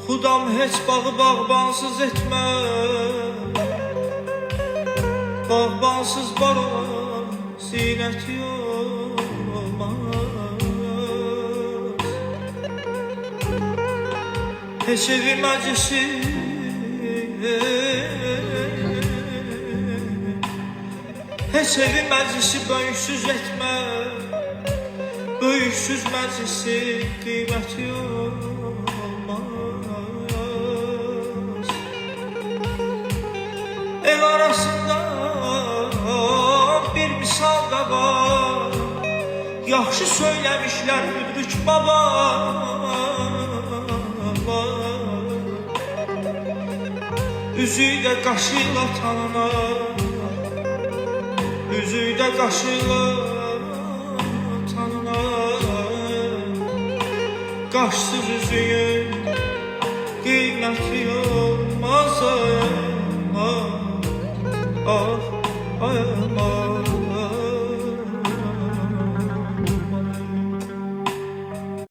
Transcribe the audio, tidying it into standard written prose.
Xudam heç bağı bağbansız etmə. Bağbansız baron zinəti olmaz. Heç evi məclisi heç evi məclisi böyüksüz etmə. Böyüksüz məclisi qiyməti olmaz. El arasında bir misal da var. Yaxşı söyləmişlər Müdrik baba. Üzüylə qaşıyla tanınar, üzüylə qaşıyla tanınar. Qaşsız üzüyün qiyməti olmaz. Ah, ah, ah, ah.